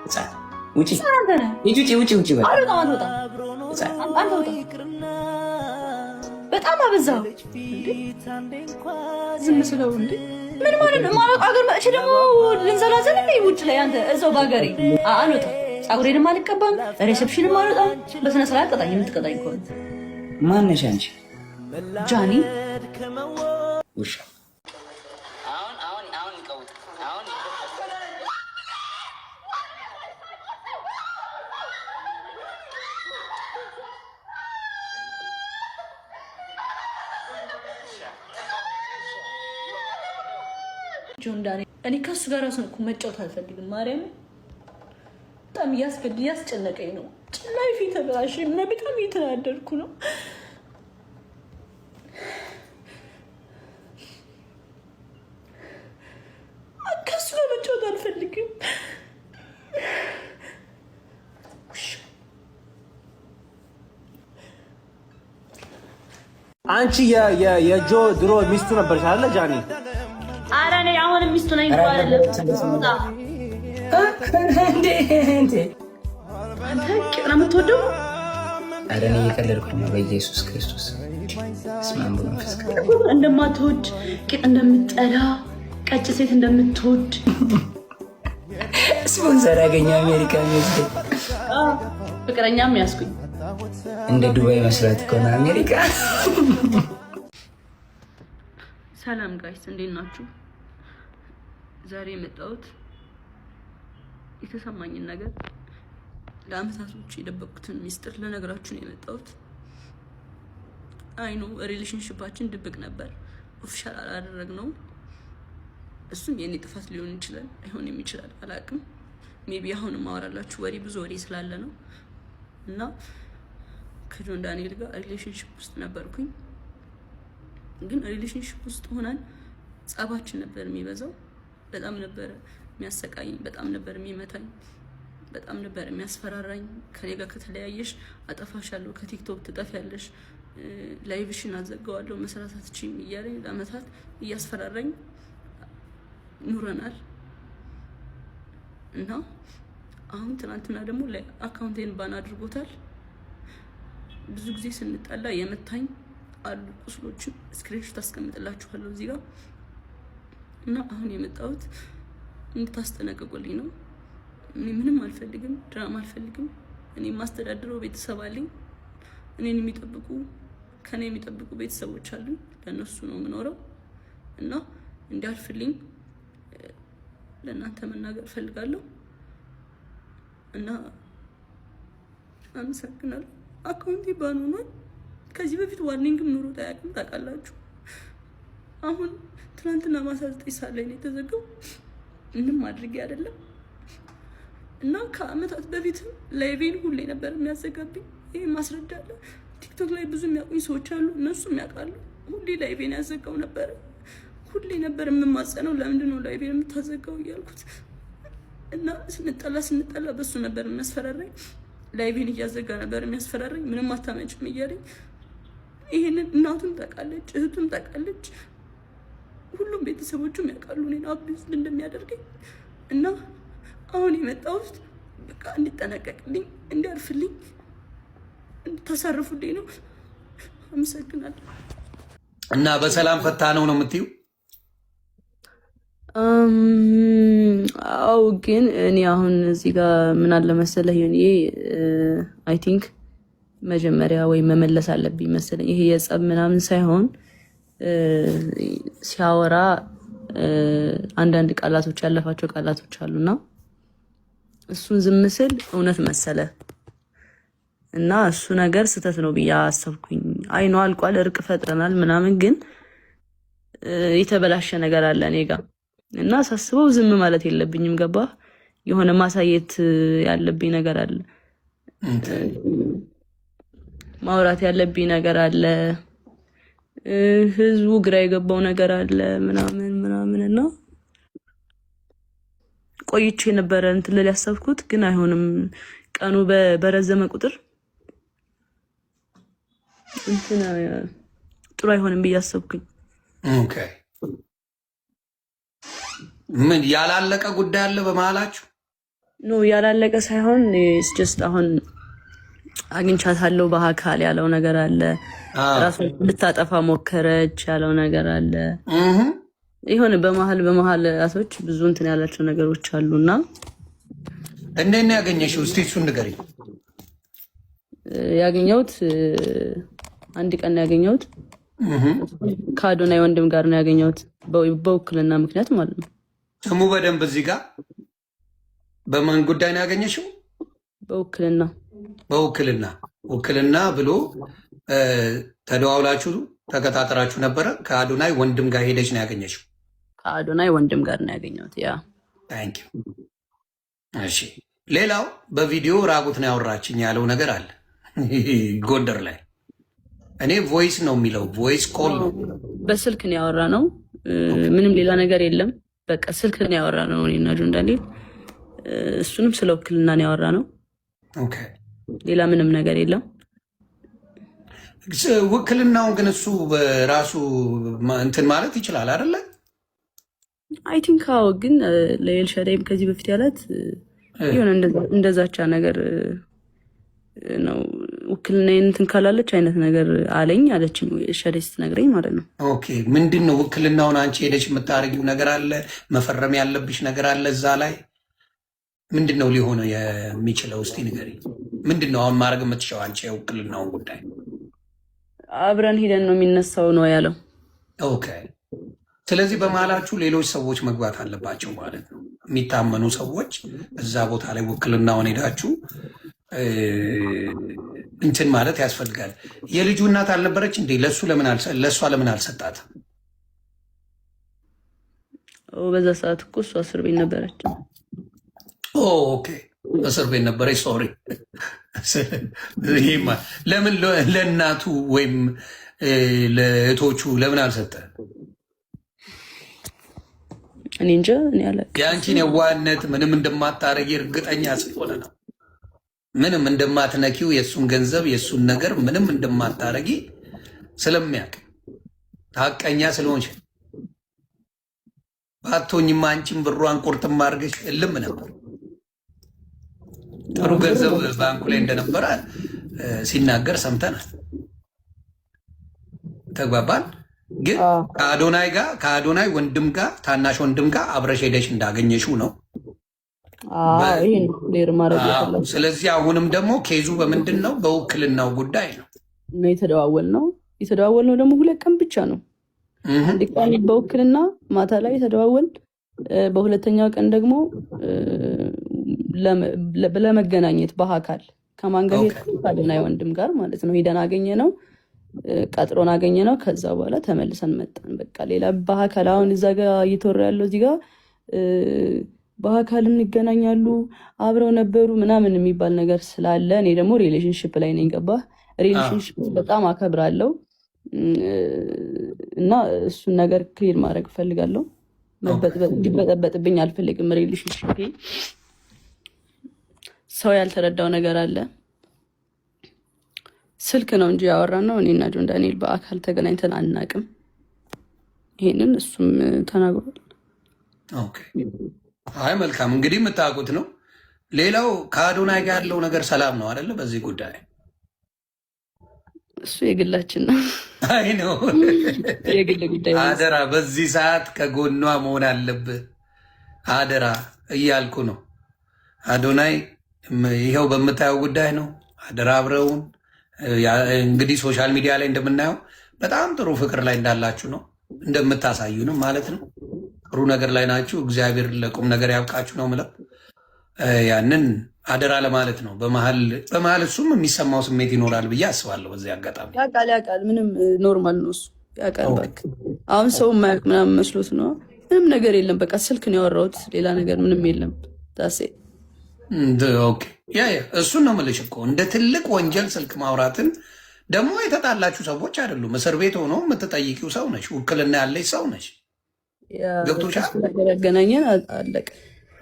ውጪ ውጪ በጣም አበዛው። ዝም ስለው እንዴ ምን ማለት ነው? ማለት አገር መጥቼ ደግሞ ልንዘላዘል እንዴ? ውጭ ላይ አንተ እዛው ባገሬ አልወጣም፣ ፀጉሬንም አልቀባም፣ ሪሴፕሽንም አልወጣም። በስነ ስርዓት ቀጣኝ። የምትቀጣኝ ከሆነ ማነሽ አንቺ? ጃኒ ውሻ ጆንዳኔ እኔ ከሱ ጋር ራሱ እኮ መጫወት አልፈልግም። ማርያም በጣም እያስጨነቀኝ ነው። ጭላይ ፊት ተበላሽ እና በጣም እየተናደድኩ ነው። ከሱ ጋር መጫወት አልፈልግም። አንቺ የጆ ድሮ ሚስቱ ነበርሽ አይደል ጃኒ? ኧረ እኔ አሁንም ሚስቱ ነኝ እኮ አይደለም። አንተ ቂጥ ነው የምትወደው? ኧረ እኔ እየቀለድኩ ነው። በኢየሱስ ክርስቶስ ስማም ብሎ እንደማትወድ ቂጥ እንደምትጠላ ቀጭ ሴት እንደምትወድ ስፖንሰር ያገኘ አሜሪካ ሚስት ፍቅረኛም ያስኩኝ እንደ ዱባይ መስራት ከሆነ አሜሪካ። ሰላም ጋይስ እንዴት ናችሁ? ዛሬ የመጣሁት የተሰማኝን ነገር ለአመታቶች የደበቁትን ሚስጥር ለነገራችሁ ነው የመጣሁት። አይኑ ሪሌሽንሺፓችን ድብቅ ነበር፣ ኦፊሻል አላደረግነው። እሱም የኔ ጥፋት ሊሆን ይችላል አይሆንም ይችላል አላውቅም። ሜቢ አሁንም ማወራላችሁ ወሬ ብዙ ወሬ ስላለ ነው። እና ከጆን ዳንኤል ጋር ሪሌሽንሺፕ ውስጥ ነበርኩኝ። ግን ሪሌሽንሺፕ ውስጥ ሆነን ጸባችን ነበር የሚበዛው። በጣም ነበር የሚያሰቃየኝ፣ በጣም ነበር የሚመታኝ፣ በጣም ነበር የሚያስፈራራኝ። ከኔ ጋር ከተለያየሽ አጠፋሻለሁ፣ ከቲክቶክ ትጠፊያለሽ፣ ላይቭሽን አዘጋዋለሁ፣ መስራት አትችይም እያለኝ ለአመታት እያስፈራራኝ ኑረናል። እና አሁን ትናንትና ደግሞ አካውንቴን ባን አድርጎታል። ብዙ ጊዜ ስንጣላ የመታኝ አሉ ቁስሎችን ስክሪንሾት አስቀምጥላችኋለሁ እዚህ ጋር። እና አሁን የመጣሁት እንድታስጠነቅቁልኝ ነው። እኔ ምንም አልፈልግም፣ ድራማ አልፈልግም። እኔ የማስተዳድረው ቤተሰብ አለኝ። እኔን የሚጠብቁ ከኔ የሚጠብቁ ቤተሰቦች አሉኝ። ለእነሱ ነው የምኖረው። እና እንዲያልፍልኝ ለእናንተ መናገር ፈልጋለሁ። እና አመሰግናለሁ። አካውንቴ ባን ሆኗል። ከዚህ በፊት ዋርኒንግም ኑሮ ታያቅም ታውቃላችሁ። አሁን ትናንትና ማታ 9 ሰዓት ላይ ነው የተዘጋው። ምንም አድርጌ አይደለም። እና ከአመታት በፊትም ላይቬን ሁሌ ነበር የሚያዘጋብኝ። ይሄ ማስረጃ አለ። ቲክቶክ ላይ ብዙ የሚያውቁኝ ሰዎች አሉ፣ እነሱም ያውቃሉ። ሁሌ ላይቬን ያዘጋው ነበር። ሁሌ ነበር የምማጸነው፣ ለምንድን ነው ላይቬን የምታዘጋው እያልኩት። እና ስንጠላ በሱ ነበር የሚያስፈራራኝ። ላይቬን እያዘጋ ነበር የሚያስፈራራኝ። ምንም አታመጭም እያለኝ። ይሄንን እናቱም ታውቃለች፣ እህቱም ታውቃለች፣ ሁሉም ቤተሰቦቹም ያውቃሉ እኔን አቢዩዝ እንደሚያደርገኝ። እና አሁን የመጣሁት በቃ እንዲጠነቀቅልኝ፣ እንዲያርፍልኝ፣ እንድታሳርፉልኝ ነው። አመሰግናለሁ። እና በሰላም ፈታ ነው የምትዩ? አው ግን እኔ አሁን እዚህ ጋር ምን አለ መሰለህ ይሄ አይ ቲንክ መጀመሪያ ወይ መመለስ አለብኝ መሰለኝ። ይሄ የጸብ ምናምን ሳይሆን ሲያወራ አንዳንድ ቃላቶች ያለፋቸው ቃላቶች አሉና እሱን ዝም ስል እውነት መሰለ እና እሱ ነገር ስተት ነው ብዬ አሰብኩኝ። አይ ነው አልቋል፣ እርቅ ፈጥረናል ምናምን፣ ግን የተበላሸ ነገር አለ እኔ ጋር እና ሳስበው ዝም ማለት የለብኝም። ገባ? የሆነ ማሳየት ያለብኝ ነገር አለ፣ ማውራት ያለብኝ ነገር አለ፣ ህዝቡ ግራ የገባው ነገር አለ ምናምን እና ቆይቼ ነበረ እንትን ልል ያሰብኩት፣ ግን አይሆንም። ቀኑ በረዘመ ቁጥር እንትን ጥሩ አይሆንም ብዬ አሰብኩኝ። ኦኬ። ምን ያላለቀ ጉዳይ አለ በመሀላችሁ? ኖ ያላለቀ ሳይሆን ጀስት አሁን አግኝቻታለሁ በአካል ያለው ነገር አለ። ራሷን ልታጠፋ ሞከረች ያለው ነገር አለ። የሆነ በመሀል ራሶች ብዙ እንትን ያላቸው ነገሮች አሉና እንዴት ነው ያገኘሽው? እስቲ እሱን ንገሪኝ። ያገኘሁት አንድ ቀን ነው ያገኘሁት። ከአዶናይ ወንድም ጋር ነው ያገኘሁት፣ በውክልና ምክንያት ማለት ነው። ስሙ በደንብ እዚህ ጋር በማን ጉዳይ ነው ያገኘሽው? በውክልና ውክልና ብሎ ተደዋውላችሁ ተከታተራችሁ ነበረ? ከአዶናይ ወንድም ጋር ሄደች ነው ያገኘሽው? ከአዶናይ ወንድም ጋር ነው ያገኘሁት። ያ ታንክ ዩ። እሺ ሌላው በቪዲዮ ራቁት ነው ያወራችኝ ያለው ነገር አለ ጎንደር ላይ። እኔ ቮይስ ነው የሚለው ቮይስ ኮል ነው፣ በስልክ ነው ያወራ ነው። ምንም ሌላ ነገር የለም። በቃ ስልክ ነው ያወራ ነው እኔና ጆን ዳንኤል። እሱንም ስለ ውክልና ነው ያወራ ነው። ኦኬ ሌላ ምንም ነገር የለም። ውክልናውን ግን እሱ በራሱ እንትን ማለት ይችላል አይደለ? አይ ቲንክ አዎ። ግን ለኤልሻዳይም ከዚህ በፊት ያላት የሆነ እንደዛቻ ነገር ነው። ውክልና እንትን ካላለች አይነት ነገር አለኝ አለች ኤልሻዳይ ስትነግረኝ ማለት ነው። ኦኬ ምንድን ነው ውክልናውን አንቺ ሄደች የምታደርጊው ነገር አለ? መፈረም ያለብሽ ነገር አለ እዛ ላይ? ምንድን ነው ሊሆነ የሚችለው? እስቲ ንገሪኝ። ምንድን ነው አሁን ማድረግ የምትችለው አንቺ የውክልናውን ጉዳይ? አብረን ሄደን ነው የሚነሳው ነው ያለው። ኦኬ ስለዚህ በመሀላችሁ ሌሎች ሰዎች መግባት አለባቸው ማለት ነው። የሚታመኑ ሰዎች እዛ ቦታ ላይ ውክልናውን ሄዳችሁ እንትን ማለት ያስፈልጋል። የልጁ እናት አልነበረች እንዴ? ለእሷ ለምን አልሰጣት? በዛ ሰዓት እኮ እሷ እስር ቤት ነበረች። ኦኬ እስር ቤት ነበረች። ሶሪ። ይሄማ ለምን ለእናቱ ወይም ለእህቶቹ ለምን አልሰጠ? እኔ እንጃ። እኔ ያለ የአንቺን የዋህነት ምንም እንደማታረጊ እርግጠኛ ስለሆነ ነው። ምንም እንደማትነኪው የእሱን ገንዘብ የእሱን ነገር ምንም እንደማታረጊ ስለሚያውቅ ሀቀኛ ስለሆንሽ ባቶኝማ አንቺን ብሯን ቁርጥም አድርገሽ እልም ነበር። ጥሩ ገንዘብ ባንኩ ላይ እንደነበረ ሲናገር ሰምተናል። ተግባባን። ግን ከአዶናይ ወንድም ጋር ታናሽ ወንድም ጋር አብረሽ ሄደሽ እንዳገኘሽው ነው። ስለዚህ አሁንም ደግሞ ኬዙ በምንድን ነው? በውክልናው ጉዳይ ነው የተደዋወል ነው ደግሞ 2 ቀን ብቻ ነው። አንድ ቀን በውክልና ማታ ላይ የተደዋወል፣ በሁለተኛው ቀን ደግሞ ለመገናኘት በአካል ከማን ጋር ሄድኩ? ከአዶናይ ወንድም ጋር ማለት ነው። ሄደን አገኘ ነው፣ ቀጥሮን አገኘ ነው። ከዛ በኋላ ተመልሰን መጣን። በቃ ሌላ በአካል አሁን እዛ ጋር እየተወራ ያለው እዚህ ጋር በአካል እንገናኛሉ አብረው ነበሩ ምናምን የሚባል ነገር ስላለ እኔ ደግሞ ሪሌሽንሽፕ ላይ ነኝ። ገባህ? ሪሌሽንሽፕ በጣም አከብራለሁ እና እሱን ነገር ክሊር ማድረግ እፈልጋለሁ። እንዲበጠበጥብኝ አልፈልግም። ሪሌሽንሽፕ ሰው ያልተረዳው ነገር አለ። ስልክ ነው እንጂ ያወራን ነው። እኔና ጆን ዳንኤል በአካል ተገናኝተን አናቅም። ይሄንን እሱም ተናግሯል። አይ መልካም፣ እንግዲህ የምታውቁት ነው። ሌላው ከአዶናይ ጋር ያለው ነገር ሰላም ነው አይደለ? በዚህ ጉዳይ እሱ የግላችን ነው። አይ ነው የግል ጉዳይ። አደራ በዚህ ሰዓት ከጎኗ መሆን አለብህ። አደራ እያልኩ ነው። አዶናይ ይኸው በምታየው ጉዳይ ነው። አደራ አብረውን እንግዲህ ሶሻል ሚዲያ ላይ እንደምናየው በጣም ጥሩ ፍቅር ላይ እንዳላችሁ ነው እንደምታሳዩንም ማለት ነው። ጥሩ ነገር ላይ ናችሁ። እግዚአብሔር ለቁም ነገር ያብቃችሁ ነው ምለው። ያንን አደራ ለማለት ነው። በመሀል እሱም የሚሰማው ስሜት ይኖራል ብዬ አስባለሁ። በዚህ አጋጣሚ ያውቃል። ምንም ኖርማል ነው እሱ ያውቃል። በቃ አሁን ሰው የማያውቅ ምናምን መስሎት ነው። ምንም ነገር የለም። በቃ ስልክ ነው ያወራሁት፣ ሌላ ነገር ምንም የለም። ታሴ እሱን ነው የምልሽ እኮ እንደ ትልቅ ወንጀል ስልክ ማውራትን ደግሞ የተጣላችሁ ሰዎች አይደሉም። እስር ቤት ሆኖ የምትጠይቂው ሰው ነች። ውክልና ያለች ሰው ነች። ገብቶሻል? ያገናኘን አለቀ።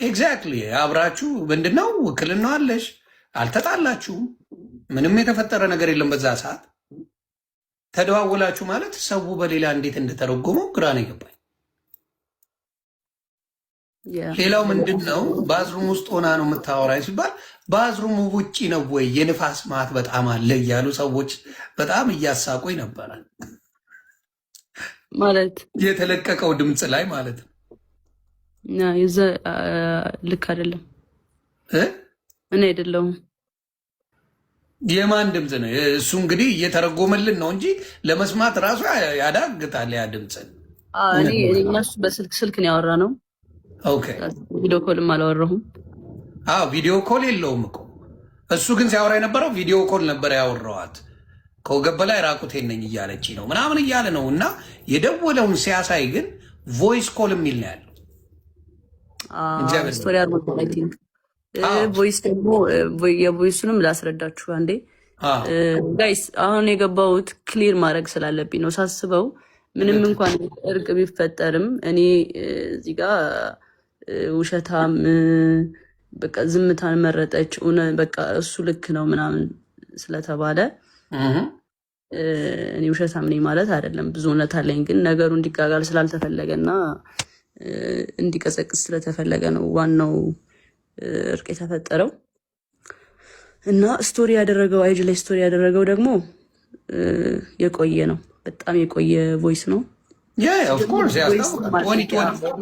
ኤግዛክትሊ አብራችሁ ምንድነው ውክልና አለሽ። አልተጣላችሁም። ምንም የተፈጠረ ነገር የለም። በዛ ሰዓት ተደዋወላችሁ ማለት ሰው በሌላ እንዴት እንደተረጎመው ግራ ነው የገባኝ። ሌላው ምንድነው ባዝሩም ውስጥ ሆና ነው የምታወራኝ ሲባል ባዝሩም ውጪ ነው ወይ የንፋስ ማት በጣም አለ እያሉ ሰዎች በጣም እያሳቁኝ ነበረ። ማለት የተለቀቀው ድምፅ ላይ ማለት ነው። ልክ አይደለም እኔ አይደለሁም። የማን ድምፅ ነው እሱ? እንግዲህ እየተረጎመልን ነው እንጂ ለመስማት ራሱ ያዳግታል ያ ድምፅ። እኔ እነሱ በስልክ ነው ያወራ ነው። ኦኬ ቪዲዮ ኮልም አላወራሁም። ቪዲዮ ኮል የለውም እኮ እሱ ግን ሲያወራ የነበረው ቪዲዮ ኮል ነበር ያወራዋት። ከወገብ በላይ ራቁቴን ነኝ እያለች ነው ምናምን እያለ ነው። እና የደወለውን ሲያሳይ ግን ቮይስ ኮል የሚል ነው ያለው። ስቶሪ ቮይስ ደግሞ የቮይሱንም ላስረዳችሁ አንዴ ጋይስ። አሁን የገባሁት ክሊር ማድረግ ስላለብኝ ነው ሳስበው። ምንም እንኳን እርቅ ቢፈጠርም እኔ እዚህ ጋር ውሸታም በቃ ዝምታን መረጠች በቃ እሱ ልክ ነው ምናምን ስለተባለ እኔ ውሸታም ነኝ ማለት አይደለም። ብዙ እውነት አለኝ። ግን ነገሩ እንዲጋጋል ስላልተፈለገና እንዲቀዘቅዝ ስለተፈለገ ነው ዋናው እርቅ የተፈጠረው። እና ስቶሪ ያደረገው አይጅ ላይ ስቶሪ ያደረገው ደግሞ የቆየ ነው፣ በጣም የቆየ ቮይስ ነው። ኦፍኮርስ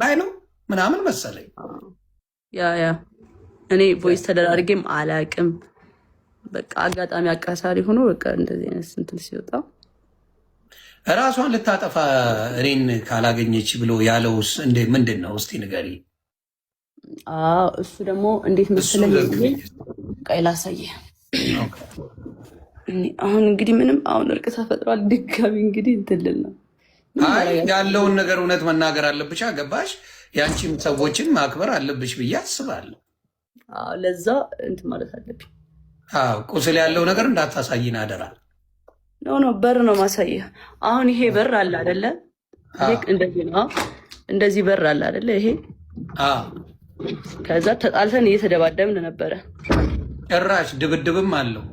ላይ ነው ምናምን መሰለኝ። ያ እኔ ቮይስ ተደራርጌም አላቅም። በቃ አጋጣሚ አቃሳሪ ሆኖ በቃ እንደዚህ አይነት ስንትል ሲወጣ ራሷን ልታጠፋ እኔን ካላገኘች ብሎ ያለውስ እንዴ ምንድን ነው? እስቲ ንገሪ። እሱ ደግሞ እንዴት መሰለኝ ቃይ ላሳየ። አሁን እንግዲህ ምንም አሁን እርቅ ተፈጥሯል። ድጋሚ እንግዲህ እንትልል ነው ያለውን ነገር እውነት መናገር አለብሽ። ገባሽ? ያንቺም ሰዎችን ማክበር አለብሽ ብዬ አስባለሁ። ለዛ እንትን ማለት አለብኝ። ቁስል ያለው ነገር እንዳታሳይን አደራ። ኖ በር ነው ማሳየ። አሁን ይሄ በር አለ አይደለ? እንደዚህ ነው። እንደዚህ በር አለ አይደለ? ይሄ ከዛ ተጣልተን እየተደባደብን ነበረ። ጭራሽ ድብድብም አለው።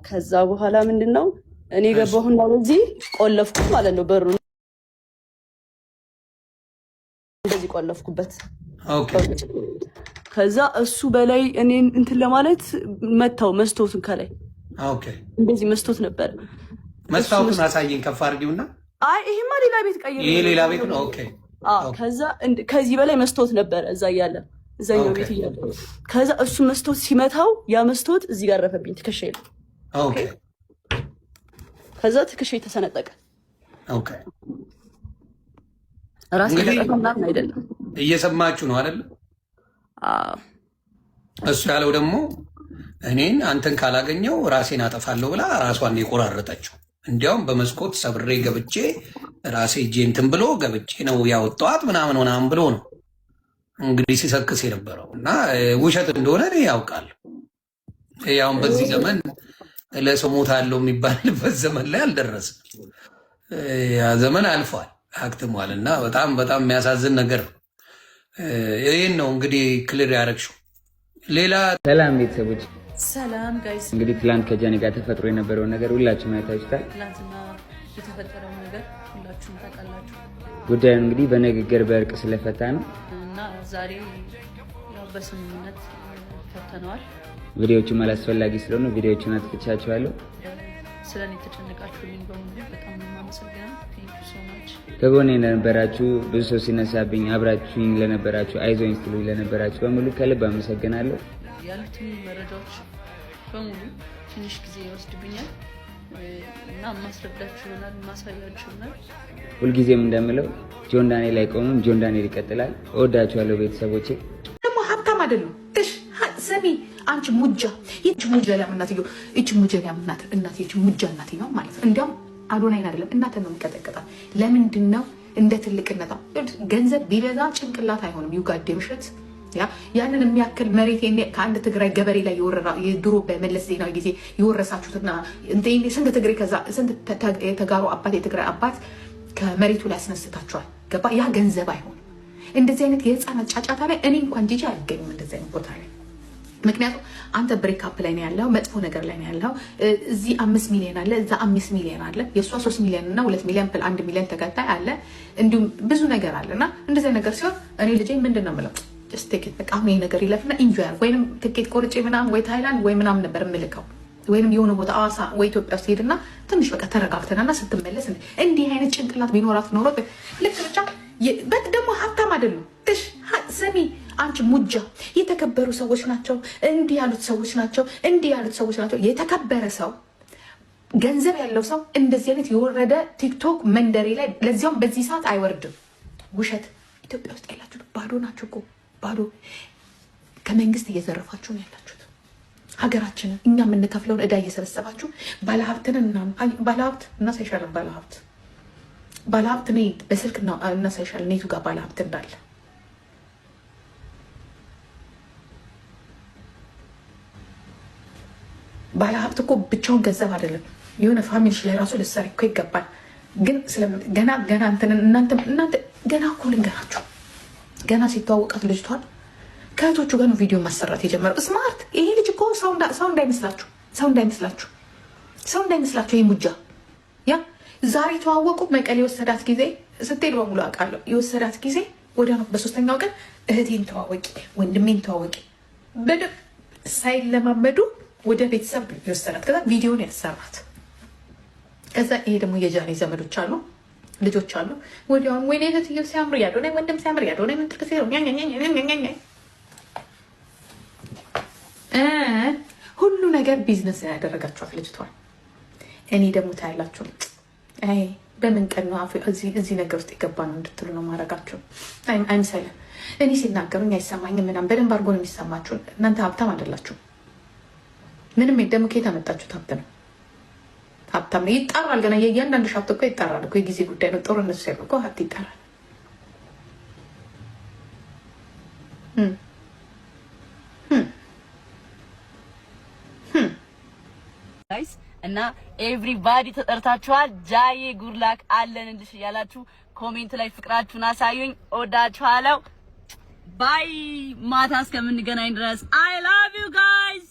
ከዛ በኋላ ምንድነው እኔ ገባሁና በዚህ ቆለፍኩ ማለት ነው። በሩ እንደዚህ ቆለፍኩበት። ከዛ እሱ በላይ እኔ እንትን ለማለት መታው መስቶትን ከላይ እንደዚህ መስቶት ነበር። መስታወቱን አሳየኝ ከፍ አድርጊውና። ይሄማ ሌላ ቤት ቀይር። ይሄ ሌላ ቤት ነው። ከዛ ከዚህ በላይ መስቶት ነበር እዛ እያለ እዛኛው ቤት እያለ። ከዛ እሱ መስቶት ሲመታው ያ መስቶት እዚህ ጋር ረፈብኝ ትከሻዬ ነው። ከዛ ትከሻዬ ተሰነጠቀ። ራስ ተጠቀም ምናምን አይደለም። እየሰማችሁ ነው አይደል? እሱ ያለው ደግሞ እኔን አንተን ካላገኘው ራሴን አጠፋለሁ ብላ ራሷን የቆራረጠችው። እንዲያውም በመስኮት ሰብሬ ገብቼ ራሴ እጄ እንትን ብሎ ገብቼ ነው ያወጣኋት ምናምን ብሎ ነው እንግዲህ ሲሰክስ የነበረው። እና ውሸት እንደሆነ እኔ ያውቃለሁ። ያውን በዚህ ዘመን ለሰው ሞታለሁ የሚባልበት ዘመን ላይ አልደረስም። ያ ዘመን አልፏል፣ አክትሟል። እና በጣም በጣም የሚያሳዝን ነገር ነው። ይህን ነው እንግዲህ ክሊር ያደረግሽው። ሌላ ሰላም ቤተሰቦች፣ ሰላም ጋይስ። እንግዲህ ትላንት ከጃኒ ጋር ተፈጥሮ የነበረውን ነገር ሁላችሁም አይታችሁታል። ትላንትና የተፈጠረው ነገር ሁላችሁም ታውቃላችሁ። ጉዳዩን እንግዲህ በንግግር በእርቅ ስለፈታ ነው እና ዛሬ ያው በስምምነት ፈተነዋል። ቪዲዮዎቹም አላስፈላጊ ስለሆኑ ቪዲዮዎቹን አጥፍቻችኋለሁ። ስለኔ የተጨነቃችሁልኝ በሙሉ በጣም የማመሰግነው። ቴንኪው ሶ ማች። ከጎኔ ለነበራችሁ፣ ብዙ ሰው ሲነሳብኝ አብራችሁኝ ለነበራችሁ፣ አይዞኝ ስትሉኝ ለነበራችሁ በሙሉ ከልብ አመሰግናለሁ። ያሉትን መረጃዎች በሙሉ ትንሽ ጊዜ ይወስድብኛል እና ማስረዳችሁ ይሆናል፣ ማሳያችሁ ይሆናል። ሁልጊዜም እንደምለው ጆን ዳንኤል አይቆምም፣ ጆን ዳንኤል ይቀጥላል። እወዳችኋለሁ ቤተሰቦቼ። ደግሞ ሀብታም አይደለም። ስሚ አንቺ ሙጃ፣ ይቺ ሙጃ ለምናትዮ፣ ይቺ ሙጃ ለምናት እናት፣ ይቺ ሙጃ እናት ነው ማለት ነው። እንዲያውም አዶናይን አይደለም እናትን ነው የሚቀጠቅጣት። ለምንድን ነው እንደ ትልቅነቷ? ገንዘብ ቢበዛ ጭንቅላት አይሆንም። ዩጋዴ ምሽት ያንን የሚያክል መሬት ከአንድ ትግራይ ገበሬ ላይ የወረራ የድሮ በመለስ ዜናዊ ጊዜ የወረሳችሁትና ስንት ትግሬ ስንት የተጋሩ አባት የትግራይ አባት ከመሬቱ ላይ ያስነስታችኋል። ገባ? ያ ገንዘብ አይሆንም። እንደዚህ አይነት የህፃናት ጫጫታ ላይ እኔ እንኳን ጂጂ አልገኝም። እንደዚህ አይነት ቦታ ላይ ምክንያቱም አንተ ብሬክ አፕ ላይ ነው ያለው፣ መጥፎ ነገር ላይ ነው ያለው። እዚህ 5 ሚሊዮን አለ፣ እዛ 5 ሚሊዮን አለ። የእሷ 3 ሚሊዮን እና 2 ሚሊዮን 1 ሚሊዮን ተከታይ አለ። እንዲሁም ብዙ ነገር አለና እንደዚህ ነገር ሲሆን እኔ ልጄ ምንድነው የምለው ጀስት ቴክ ኢት በቃ አሁን ይሄ ነገር ይለፍና ኢንጆይ ወይንም ትኬት ቆርጬ ምናምን ወይ ታይላንድ ወይ ምናምን ነበር የምልከው ወይንም የሆነ ቦታ አዋሳ ወይ ኢትዮጵያ ውስጥ ሄድና ትንሽ በቃ ተረጋግተናና ስትመለስ እንዲህ አይነት ጭንቅላት ቢኖራት ኖሮ ልክ ብቻ ደግሞ ሀብታም አይደሉም። እሺ ስሚ አንቺ ሙጃ የተከበሩ ሰዎች ናቸው፣ እንዲህ ያሉት ሰዎች ናቸው፣ እንዲህ ያሉት ሰዎች ናቸው። የተከበረ ሰው ገንዘብ ያለው ሰው እንደዚህ አይነት የወረደ ቲክቶክ መንደሬ ላይ ለዚያም በዚህ ሰዓት አይወርድም። ውሸት። ኢትዮጵያ ውስጥ ያላችሁት ባዶ ናችሁ እኮ ባዶ። ከመንግስት እየዘረፋችሁ ነው ያላችሁት ሀገራችንን። እኛ የምንከፍለውን እዳ እየሰበሰባችሁ ባለሀብትን ባለሀብት እናሳይሻለን። ባለሀብት ነ በስልክ እናሳይሻለን ኔቱ ጋር ባለሀብት እንዳለ። ባለሀብት እኮ ብቻውን ገንዘብ አይደለም፣ የሆነ ፋሚሊሽ ላይ ራሱ ልትሰሪ እኮ ይገባል። ግን ገና እናንተ ገና እኮ ልንገራችሁ፣ ገና ሲተዋወቃት ልጅቷን ከእህቶቹ ጋር ነው ቪዲዮ ማሰራት የጀመረው። ስማርት ይሄ ልጅ እኮ ሰው እንዳይመስላችሁ ይሄ ሙጃ ያ ዛሬ ተዋወቁ። መቀሌ የወሰዳት ጊዜ ስትሄድ በሙሉ አውቃለሁ። የወሰዳት ጊዜ ወዲያ ነው። በሶስተኛው ቀን እህቴን ተዋወቂ፣ ወንድሜን ተዋወቂ በደምብ ሳይለማመዱ ወደ ቤተሰብ የወሰዳት። ከዛ ቪዲዮን ያሰራት። ከዛ ይሄ ደግሞ የጃኔ ዘመዶች አሉ፣ ልጆች አሉ። ወዲያውን ወይኔ እህትዬው ሲያምር ያዶና ወንድም ሲያምር ያዶና ምን ትልከ ሁሉ ነገር ቢዝነስ ያደረጋችኋት ልጅቷን። እኔ ደግሞ ታያላችሁ በምን ቀን ነው እዚህ ነገር ውስጥ የገባ ነው እንድትሉ ነው ማድረጋቸው። አይምሰልም። እኔ ሲናገሩኝ አይሰማኝም ምናምን። በደንብ አድርጎ ነው የሚሰማችሁ። እናንተ ሀብታም አይደላችሁ ምንም። ደግሞ ከየት አመጣችሁት ሀብት ነው? ሀብታም ነው ይጣራል። ገና የእያንዳንዱ ሀብት እኮ ይጣራል እኮ። የጊዜ ጉዳይ ነው። ጦርነቱ ሲያልቅ እኮ ሀብት ይጣራል። ጋይስ እና ኤቭሪባዲ ተጠርታችኋል። ጃዬ ጉድላክ አለንልሽ እያላችሁ ኮሜንት ላይ ፍቅራችሁን አሳዩኝ። እወዳችኋለሁ። ባይ። ማታ እስከምንገናኝ ድረስ አይ ላቭ ዩ ጋይስ።